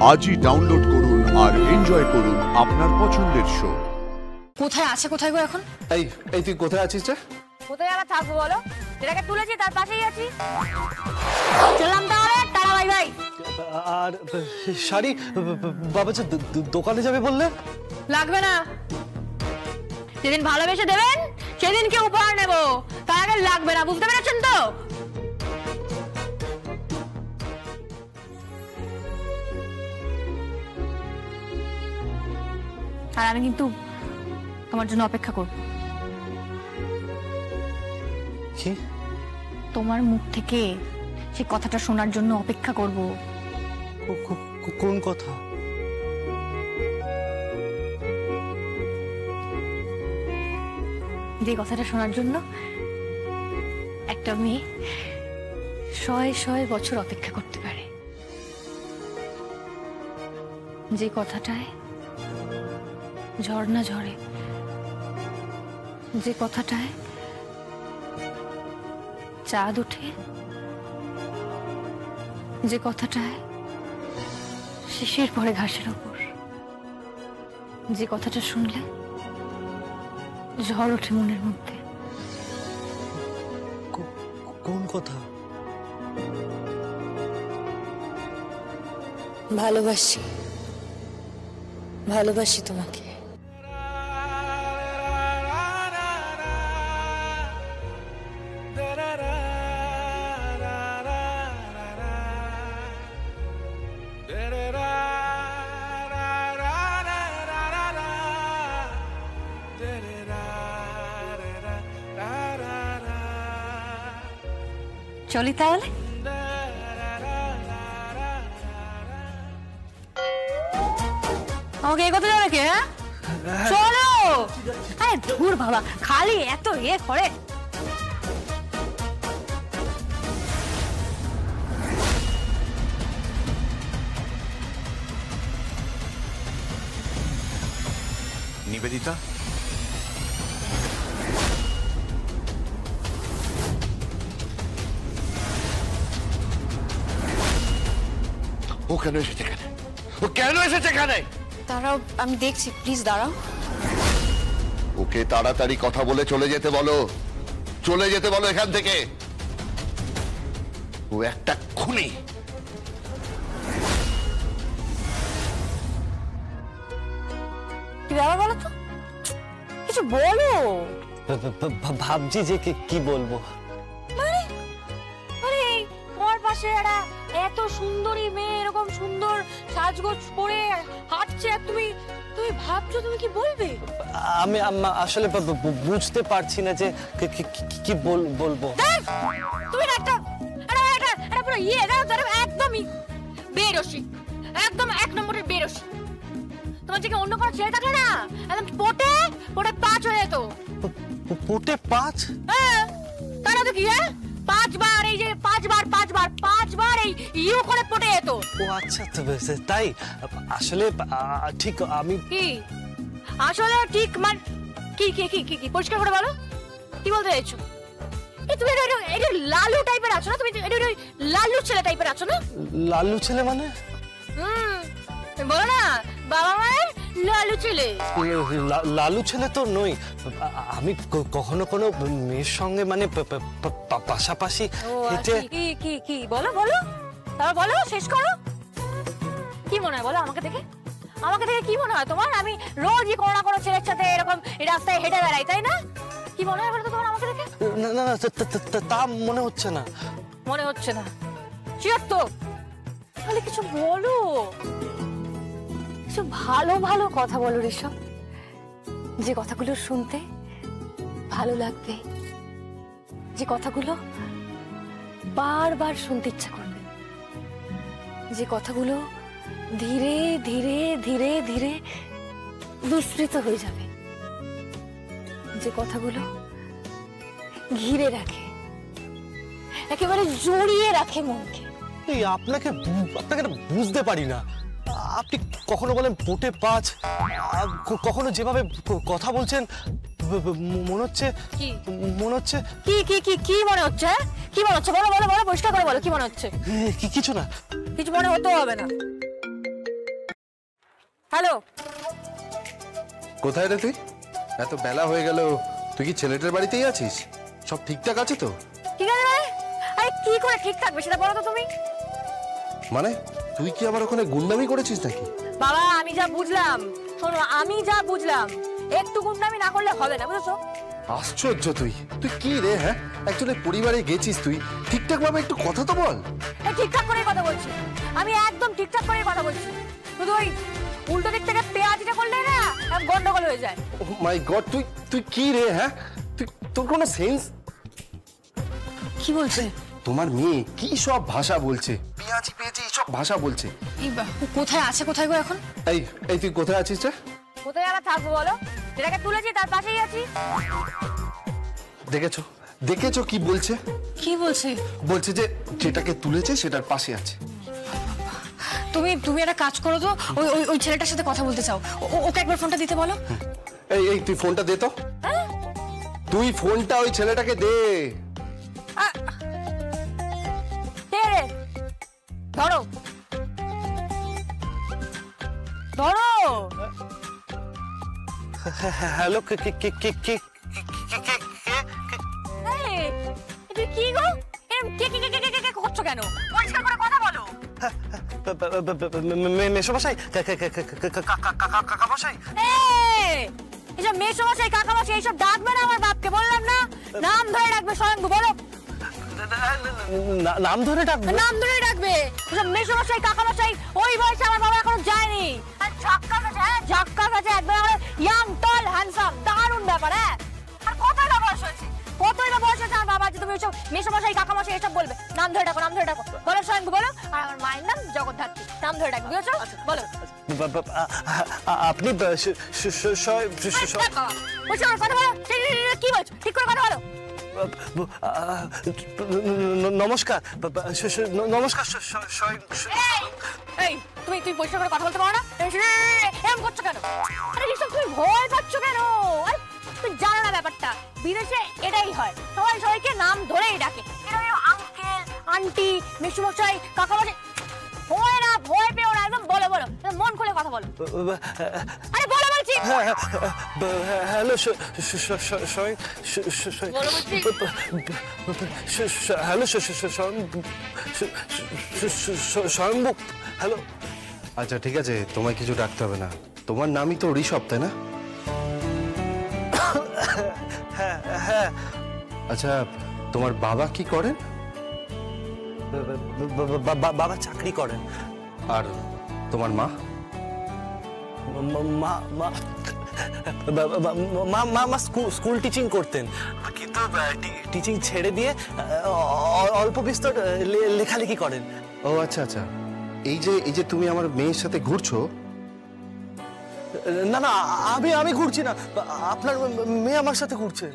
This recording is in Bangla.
আজই ডাউনলোড করুন আর এনজয় করুন আপনার পছন্দের শো। কোথায় আছে কোথায় গো এখন? এই তুই কোথায় আছিস রে? কোথায় আবার থাকবো বলো? যেটাকে তুলেছি তার পাশেই আছি। চললাম তাহলে, টাটা বাই বাই। আর শাড়ি বাবা যে দোকানে যাবে বললে? লাগবে না, যেদিন ভালোবেসে দেবেন সেদিনকে উপহার নেব, তার আগে লাগবে না, বুঝতে পেরেছেন তো? আর আমি কিন্তু তোমার জন্য অপেক্ষা করব। কি? তোমার মুখ থেকে সেই কথাটা শোনার জন্য অপেক্ষা করব। কোন কথা? যে কথাটা শোনার জন্য একটা মেয়ে শয়ে শয়ে বছর অপেক্ষা করতে পারে, যে কথাটায় ঝর্ণা ঝরে, যে কথাটায় চাঁদ ওঠে, যে কথাটায় শিশির পড়ে ঘাসের ওপর, যে কথাটা শুনলে ঝড় ওঠে মনের মধ্যে। কোন কথা? ভালোবাসি, ভালোবাসি তোমাকে। চলি তাহলে। আমাকে এগোতে যাবে কে? চলো। আরে ধুর বাবা, খালি এত করে। নিবেদিতা, ও কেন এসেছে এখানে? ও কেন এসেছে এখানে? দাঁড়াও, আমি দেখছি, প্লিজ দাঁড়াও। ওকে তাড়াতাড়ি কথা বলে চলে যেতে বলো, চলে যেতে বলো এখান থেকে। ও একটা খুনি। কি ব্যাপার বলো তো, কিছু বলো। ভাবছি যে কি বলবো। আরে তোমার পাশে একটা এত সুন্দরী মেয়ে এরকম সুন্দর সাজগোজ পরে হাঁটছে, আর তুমি ভাবছো তুমি কি বলবে? আমি আসলে বুঝতে পারছি না যে কি বলবো। তুমি একটা পুরো একদমই বেরসি, একদম এক নম্বরের বেরসি। তোমার থেকে অন্য কোনো ছেলে থাকলে না একদম পোটে 5 হয়ে যেত। পোটে 5? হ্যাঁ, তারা তো কি? হ্যাঁ, 5 বার, এই যে 5 বার এই ইউ করে পটে যেত। ও আচ্ছা, তাই? আসলে ঠিক আমি কি আসলে ঠিক কি পরিষ্কার করে বলো, কি বলতে চাইছো? তুমি এটা লালু টাইপের আছো না? তুমি এটা লালু ছেলে টাইপের আছো না? লালু ছেলে মানে? বলো না, বাবা মায়ের লালু ছেলে। লালু ছেলে তো নই আমি। কখনো কোনো মেয়ের সঙ্গে মানে পাশাপাশি হেঁটে। কি বলো তারপর বলো, শেষ করো। কি মনে হয় বলো আমাকে দেখে কি মনে হয় তোমার? আমি রোজই কোনো না কোনো ছেলের সাথে এরকম রাস্তায় হেঁটে বেড়াই, তাই না? কি মনে হয় বলো তো তোমার আমাকে দেখে? না, তা মনে হচ্ছে না। মনে হচ্ছে না? শিওর তো? তাহলে কিছু বলো, কিছু ভালো ভালো কথা বলো ঋষভ, যে কথাগুলো শুনতে ভালো লাগবে, যে কথাগুলো বারবার শুনতে ইচ্ছা করবে, যে কথাগুলো ধীরে ধীরে ধীরে ধীরে বিস্তৃত হয়ে যাবে, যে কথাগুলো ঘিরে রাখে, একেবারে জড়িয়ে রাখে মনকে। আপনাকে বুঝতে পারি না। আপনি কখনো বলেন পোটে 5, কখনো যেভাবে কথা বলছেন মনে হচ্ছে কি মনে হচ্ছে বলো পরিষ্কার করে বলো, কি মনে হচ্ছে? কিছু না, কিছু মনে হতে হবে না। হ্যালো, কোথায় রে তুই? এত বেলা হয়ে গেল, তুই কি ছেলেটার বাড়িতেই আছিস? সব ঠিকঠাক আছে তো? ঠিক আছে রে? আরে কি করে ঠিক থাকবে সেটা বলো তো তুমি। মানে তুই কি আবার ওখানে গুন্ডামি করেছিস নাকি? বাবা আমি যা বুঝলাম, শোনো আমি যা বুঝলাম, একটু গুন্ডামি না করলে হবে না, বুঝেছো? আশ্চর্য তুই তুই কি রে? হ্যাঁ, একজনের পরিবারে গেছিস, তুই ঠিকঠাক ভাবে একটু কথা তো বল। এই ঠিকঠাক করেই কথা বলছি, আমি একদম ঠিকঠাক করেই কথা বলছি, শুধু ওই উল্টো দিক থেকে পেঁয়াজিটা করলে না গন্ডগোল হয়ে যায়। মাই গড, তুই তুই কি রে? হ্যাঁ, তুই তোর কোনো সেন্স? কি বলছে? তোমার মেয়ে কি সব ভাষা বলছে, পেঁয়াজি পেঁয়াজি সব ভাষা বলছে। কোথায় আছে, কোথায় গো এখন? এই এই তুই কোথায় আছিস রে? কোথায় আবার থাকবো বলো, যেটাকে তুলেছি তার পাশেই আছি। দেখেছো দেখেছো কি বলছে? কি বলছে? বলছে যে যেটাকে তুলেছে সেটার পাশে আছে। তুমি তুমি একটা কাজ করো তো, ওই ওই ওই ছেলেটার সাথে কথা বলতে চাও, ওকে একবার ফোনটা দিতে বলো। এই এই তুই ফোনটা দে তো। তুই ফোনটা ওই ছেলেটাকে দে। কে রে? ধরো ধরো। হ্যালো, কে কে কে কে কে এই, এটা কি গো? এরম কে কে কে কে কে কে করছো কেন? পরিষ্কার করে কথা বলো। মেশোমশাই, কাকামশাই। এই, এসব মেসোমশাই কাকামশাই এইসব ডাকবে না আমার বাপকে, বললাম না নাম ধরে ডাকবে। স্বয়ংভু বলো, নাম ধরে ডাকবো? নাম ধরে ডাকবে। ওসব মেসোমশাই কাকামশাই ওই বয়সে আমার বাবা এখনো যায়নি। আর ঝাক্কাস আছে, হ্যাঁ ঝাক্কাস আছে একদম, ইয়াং টল হ্যান্ডসাম, দারুণ ব্যাপার। হ্যাঁ, আর কতই বা বয়স হয়েছে, কতই বা বয়স হয়েছে আমার বাবা যে তুমি ওইসব মেসোমশাই কাকামশাই এসব বলবে? নাম ধরে ডাকো, নাম ধরে ডাকো। বলো স্বয়ংভু বলো। আর আমার মায়ের নাম জগদ্ধাত্রী, নাম ধরে ডাকবে, বুঝেছো? বলো। আপনি বলছো কথা বলো, কি বলছো? ঠিক করে কথা বলো। নমস্কার, নমস্কার। এই তুমি তুমি পরিষ্কার করে কথা বলতে পারো না? এরকম করছো কেন? আরে এসব তুমি ভয় পাচ্ছ কেন? আরে তুই জানো না ব্যাপারটা, বিদেশে এটাই হয়, সবাই সবাইকে নাম ধরেই ডাকে। এরকম আঙ্কেল আন্টি মেসুমশাই কাকামশাই। ভয় না, ভয় পেও না, একদম বলো বলো, মন খুলে কথা বলো। আরে বলো বলছি। হ্যালো, বলো বলছি। হ্যালো, স্বয়ংভু। হ্যালো। আচ্ছা ঠিক আছে, তোমায় কিছু ডাকতে হবে না। তোমার নামই তো ঋষভ, তাই না? হ্যাঁ। আচ্ছা, তোমার বাবা কি করেন? বাবা চাকরি করেন। আর তোমার মা? মা স্কুল টিচিং করতেন, কিন্তু টিচিং ছেড়ে দিয়ে অল্প বিস্তর লেখালেখি করেন। ও আচ্ছা আচ্ছা, এই যে তুমি আমার মেয়ের সাথে ঘুরছো। না, আমি ঘুরছি না, আপনার মেয়ে আমার সাথে ঘুরছেন।